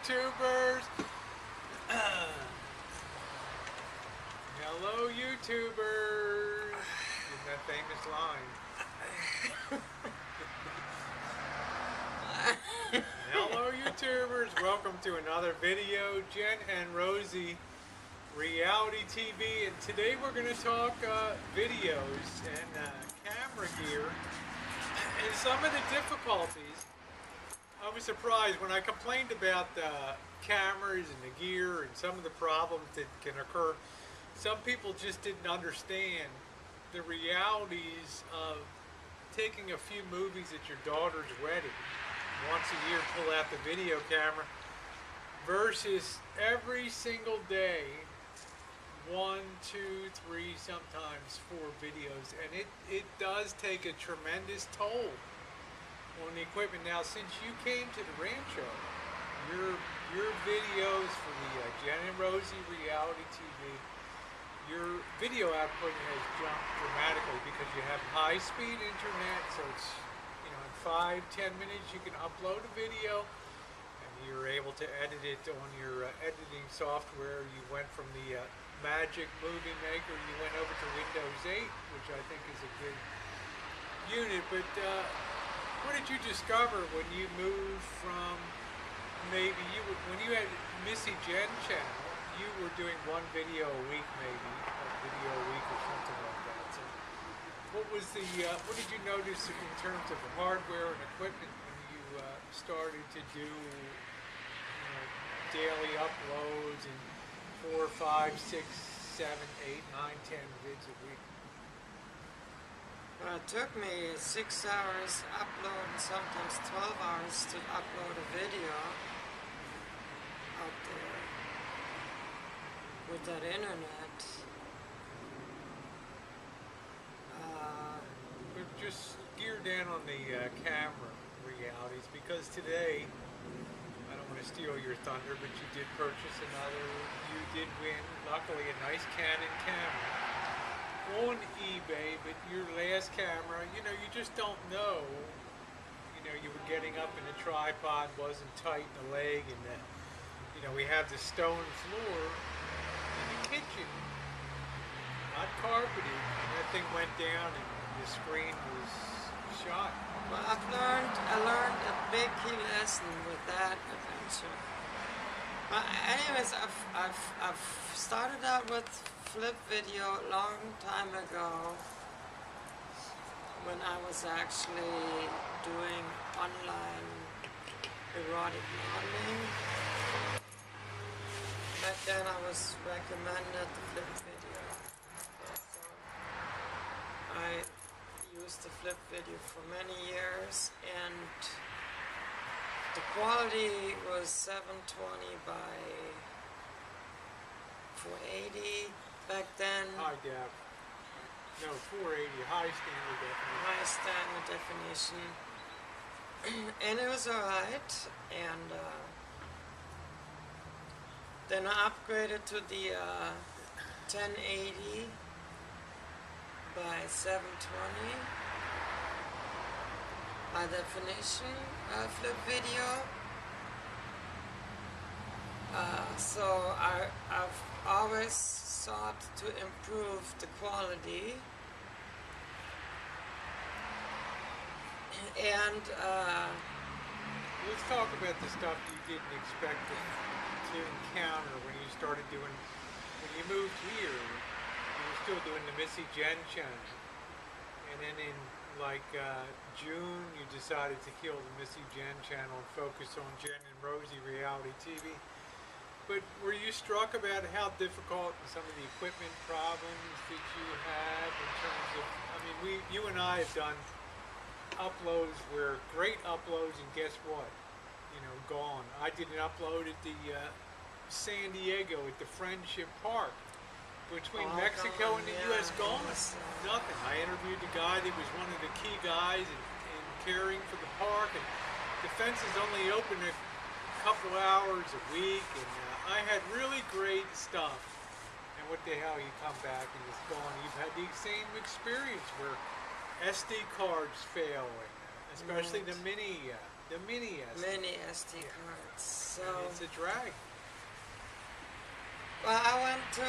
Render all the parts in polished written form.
YouTubers! Hello, YouTubers! Isn't that famous line? Hello, YouTubers! Welcome to another video, Jen and Rosie Reality TV, and today we're going to talk videos and camera gear and some of the difficulties. I was surprised when I complained about the cameras and the gear and some of the problems that can occur. Some people just didn't understand the realities of taking a few movies at your daughter's wedding. Once a year, pull out the video camera versus every single day, 1, 2, 3, sometimes 4 videos, and it does take a tremendous toll on the equipment. Now, since you came to the rancho, your videos for the Jen and Rosie Reality TV, your video output has jumped dramatically because you have high-speed internet, so it's, in 5-10 minutes you can upload a video, and you're able to edit it on your editing software. You went from the Magic Movie Maker, you went over to Windows 8, which I think is a good unit. But what did you discover when you moved from when you had Missy Jenn channel, you were doing one video a week, maybe a video a week or something like that. So what did you notice in terms of hardware and equipment when you started to do daily uploads and 4, 5, 6, 7, 8, 9, 10 vids a week? Well, it took me 6 hours to upload and sometimes 12 hours to upload a video out there with that internet. But just gear down on the camera realities, because today, I don't want to steal your thunder, but you did purchase another, you did win, luckily, a nice Canon camera on eBay. But your last camera, you just don't know. You were getting up in the tripod, wasn't tight in the leg, and we have the stone floor in the kitchen, not carpeted, and that thing went down and the screen was shot. Well, I learned a big key lesson with that adventure. But anyways, I've started out with flip video a long time ago when I was actually doing online erotic modeling. Back then I was recommended the flip video. So I used the flip video for many years, and the quality was 720 by 480 back then. High def. No, 480, high standard definition. High standard definition. And it was alright, and then I upgraded to the 1080 by 720 high definition flip video. So I've always sought to improve the quality, and let's talk about the stuff you didn't expect to encounter when you started doing, when you moved here. You were still doing the Missy Jenn channel, and then in June you decided to kill the Missy Jenn channel and focus on Jen and Rosie Reality TV. But were you struck about how difficult and some of the equipment problems that you had in terms of, you and I have done uploads where great uploads, and guess what? Gone. I did an upload at the San Diego at the Friendship Park between Mexico and the U.S. Gone. Nothing. I interviewed the guy that was one of the key guys in caring for the park, and the fence is only open a couple hours a week, and I had really great stuff. And what the hell, you come back and it's gone. You've had the same experience where SD cards fail, especially the mini SD. Mini SD cards. So And it's a drag. well, I went to.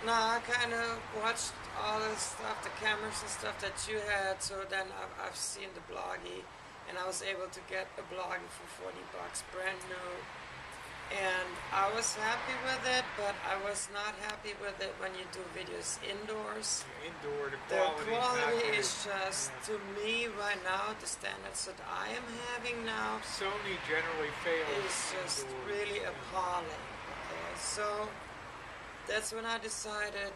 No, I kind of watched all the stuff, the cameras and stuff that you had. So then I've seen the Bloggy, and I was able to get a Bloggy for $40, brand new. And I was happy with it, but I was not happy with it when you do videos indoors. Indoor, the The quality quality is just, to me right now, the standards that I am having now Sony generally fails. is just indoors. really Yeah. appalling. Okay, so that's when I decided,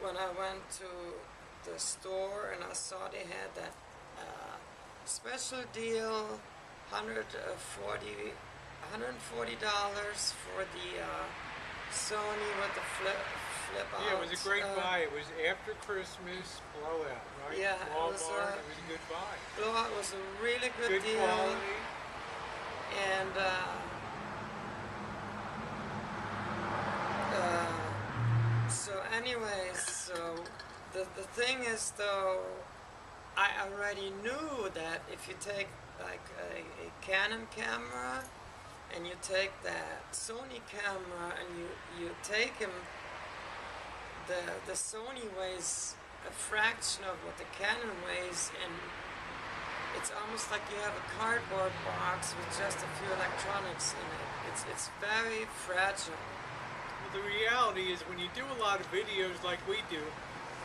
when I went to the store and I saw they had that special deal, $140 for the Sony with the flip out. Yeah, it was a great buy. It was after Christmas blowout, right? Yeah, it Walmart, was, it was a good buy. Blowout was a really good Good deal. quality. And so anyways, so the thing is though, I already knew that if you take like a Canon camera and you take that Sony camera and you take them, the Sony weighs a fraction of what the Canon weighs, and it's almost like you have a cardboard box with just a few electronics in it. It's very fragile. Well, the reality is when you do a lot of videos like we do,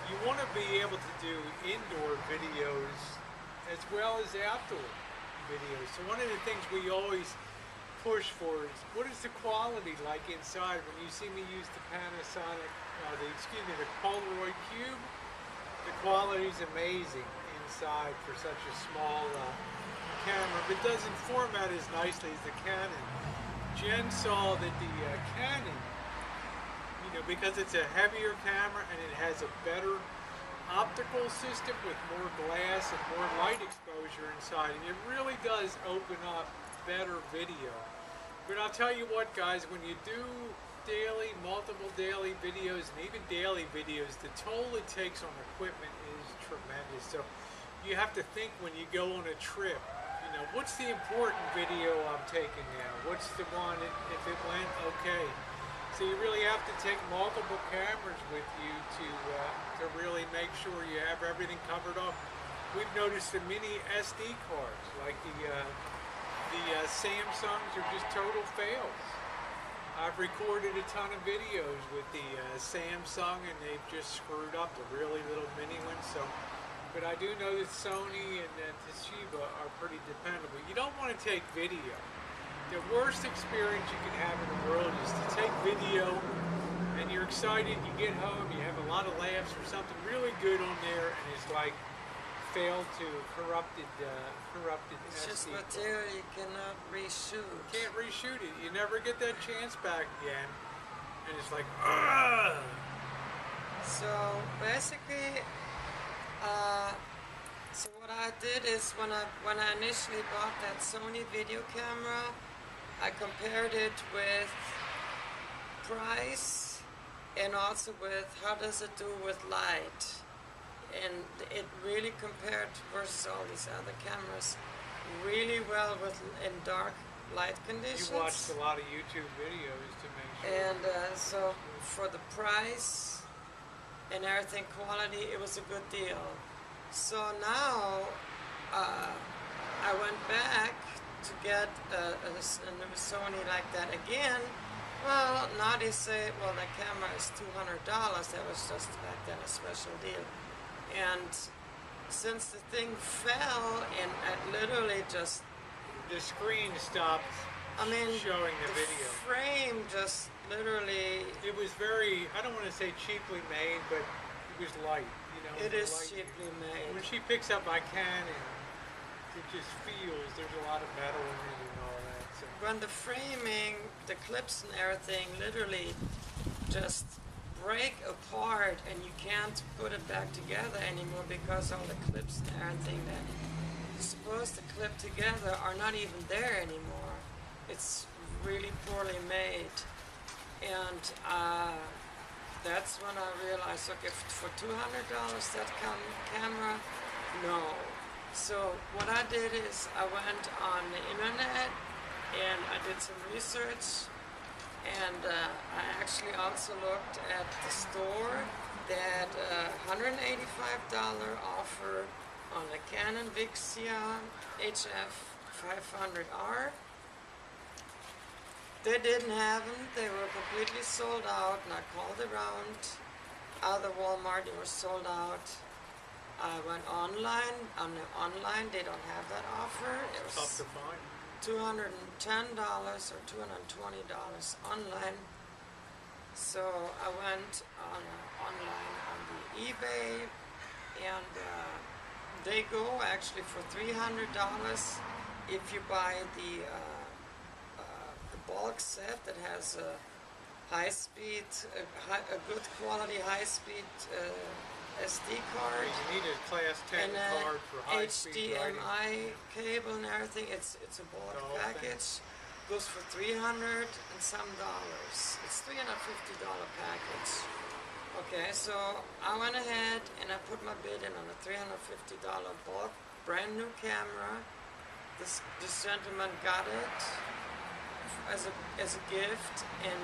you want to be able to do indoor videos as well as outdoor videos. So one of the things we always push for is, what is the quality like inside? When you see me use the Panasonic, the Polaroid Cube, the quality is amazing inside for such a small camera, but it doesn't format as nicely as the Canon. Jen saw that the Canon, because it's a heavier camera and it has a better optical system with more glass and more light exposure inside, and it really does open up better video. But I'll tell you what, guys, when you do multiple daily videos and even daily videos, the toll it takes on equipment is tremendous. So you have to think when you go on a trip, what's the important video I'm taking now? What's the one, if it went okay? So you really have to take multiple cameras with you to really make sure you have everything covered up. We've noticed the mini SD cards, like the Samsungs, are just total fails. I've recorded a ton of videos with the Samsung, and they've just screwed up the really little mini ones. So, but I do know that Sony and Toshiba are pretty dependable. You don't want to take video. The worst experience you can have in the world is to take video and you're excited, you get home, you have a lot of laughs or something really good on there, and it's like failed to corrupted It's just SD. material you cannot reshoot. You can't reshoot it. You never get that chance back again. And it's like, ugh! So basically, so what I did is when I initially bought that Sony video camera, I compared it with price and also with how does it do with light. And it really compared versus all these other cameras really well in dark light conditions. You watched a lot of YouTube videos to make sure. And so for the price and everything, quality, it was a good deal. So now I went back to get a new Sony like that again. Well, now they say, well, the camera is $200. That was just back then a special deal. And since the thing fell and it literally just... The screen stopped showing the video. Frame just literally... It was very, I don't want to say cheaply made, but it was light. It is light. cheaply made. When she picks up my Canon, it just feels there's a lot of metal in it and all that. So. When the framing, the clips and everything literally just break apart and you can't put it back together anymore because all the clips and everything that you're supposed to clip together are not even there anymore. It's really poorly made. And that's when I realized, okay, for $200 that camera, no. So what I did is I went on the internet and I did some research, and I actually also looked at the store that $185 offer on a Canon Vixia HF 500R. They didn't have them. They were completely sold out, and I called around other Walmart. They were sold out. I went online. Online, they don't have that offer. It was Tough to find. $210 or $220 online. So I went online on the eBay, and they go actually for $300 if you buy the bulk set that has a high-speed, a good quality high-speed SD card. You need a Class 10 and card for high-speed writing. HDMI cable and everything. It's a bulk package. Goes for $300 and some dollars. It's $350 package. Okay, so I went ahead and I put my bid in on a $350 bulk, brand new camera. This gentleman got it as a gift and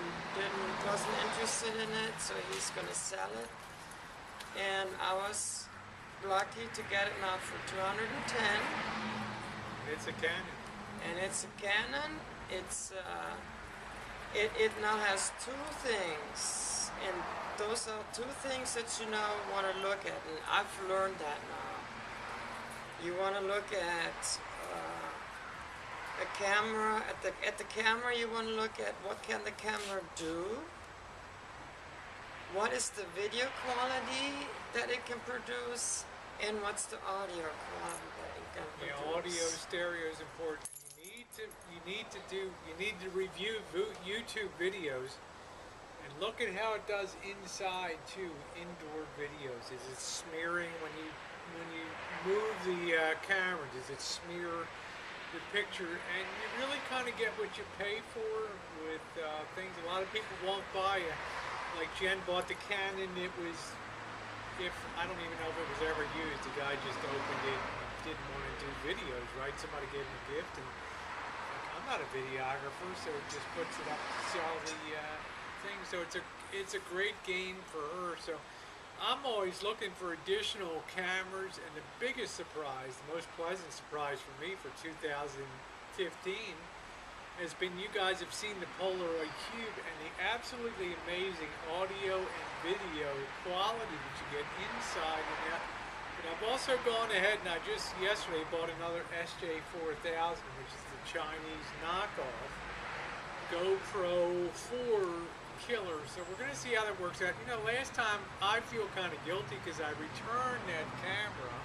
wasn't interested in it, so he's gonna sell it. And I was lucky to get it now for $210. It's a Canon. And it's a Canon. It's it now has two things, and those are two things that you now want to look at, and I've learned that now. You want to look at a camera. At the camera, you want to look at what can the camera do. What is the video quality that it can produce, and what's the audio quality that it can produce? Yeah, audio stereo is important. You need to review YouTube videos and look at how it does inside too, indoor videos. Is it smearing when you move the camera? Does it smear the picture? And you really kind of get what you pay for with things. A lot of people won't buy it. Like Jen bought the Canon. It was, I don't even know if it was ever used. The guy just opened it and didn't want to do videos, right? Somebody gave him a gift, and I'm not a videographer, so it just puts it up to sell the thing. So it's a great gain for her. So I'm always looking for additional cameras, and the biggest surprise, the most pleasant surprise for me for 2015 has been you guys have seen the Polaroid Cube and the absolutely amazing audio and video quality that you get inside of that. But I've also gone ahead and I just yesterday bought another SJ4000, which is the Chinese knockoff GoPro 4 killer. So we're going to see how that works out. You know, last time I feel kind of guilty because I returned that camera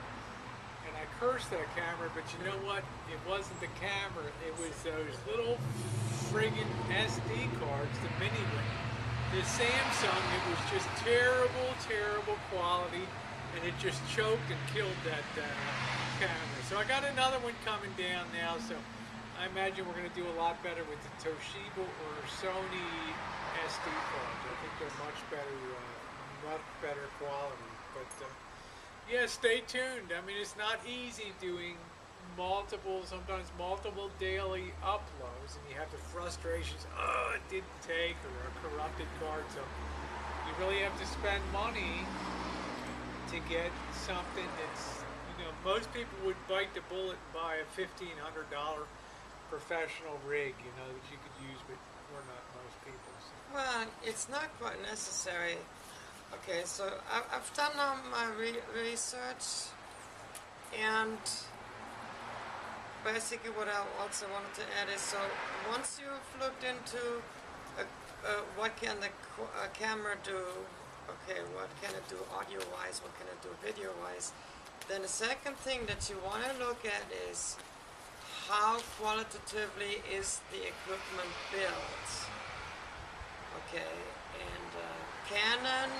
and I cursed that camera, but you know what? It wasn't the camera. It was those little friggin' SD cards, the mini one. The Samsung, it was just terrible, terrible quality, and it just choked and killed that camera. So I got another one coming down now, so I imagine we're going to do a lot better with the Toshiba or Sony SD cards. I think they're much better quality. But yeah, stay tuned. I mean, it's not easy doing sometimes multiple daily uploads, and you have the frustrations, it didn't take, or a corrupted card. So you really have to spend money to get something that's, most people would bite the bullet and buy a $1,500 professional rig, that you could use, but we're not most people. So. Well, it's not quite necessary. Okay, so I've done now my research, and basically what I also wanted to add is, so once you've looked into what can the camera do, okay, what can it do audio-wise, what can it do video-wise, then the second thing that you want to look at is how qualitatively is the equipment built. Okay, and Canon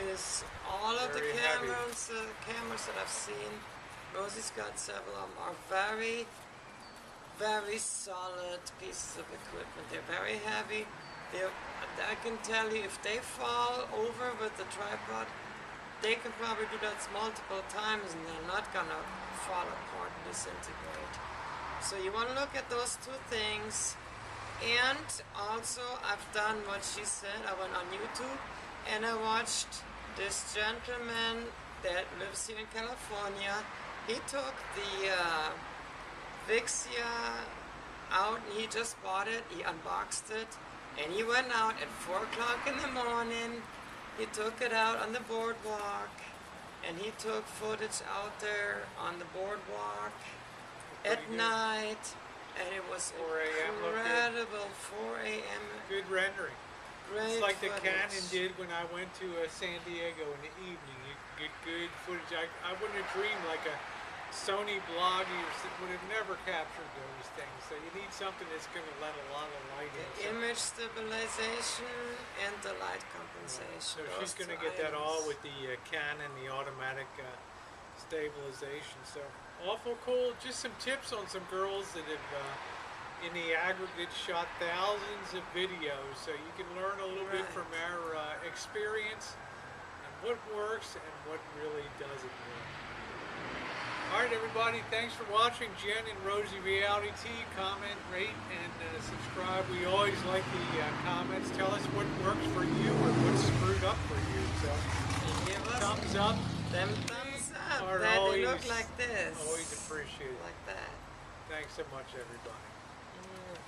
is all of the cameras that I've seen. Rosie's got several of them, are very, very solid pieces of equipment. They're very heavy. I can tell you, if they fall over with the tripod, they can probably do that multiple times and they're not gonna fall apart and disintegrate. So you want to look at those two things. And also I've done what she said. I went on YouTube and I watched this gentleman that lives here in California. He took the Vixia out and he just bought it, he unboxed it, and he went out at 4 o'clock in the morning. He took it out on the boardwalk and he took footage out there on the boardwalk at night, and it was 4 a.m. incredible. 4 a.m. Good rendering. Great It's like footage. the Canon did when I went to San Diego in the evening. You get good footage. I wouldn't have dreamed like a Sony Bloggy would have never captured those things. So you need something that's going to let a lot of light in. The image stabilization and the light compensation. So she's going to those get two that all items. with the Canon, the automatic stabilization. So awful cool. Just some tips on some girls that have, in the aggregate, shot thousands of videos. So you can learn a little bit from our experience and what works and what really doesn't work. Alright everybody, thanks for watching Jenn and Rosie Reality TV. Comment, rate, and subscribe. We always like the comments. Tell us what works for you or what's screwed up for you. So, Give us thumbs up. them thumbs up. Are That they always- look like this. Always appreciate it. Like that. Thanks so much everybody. Mm.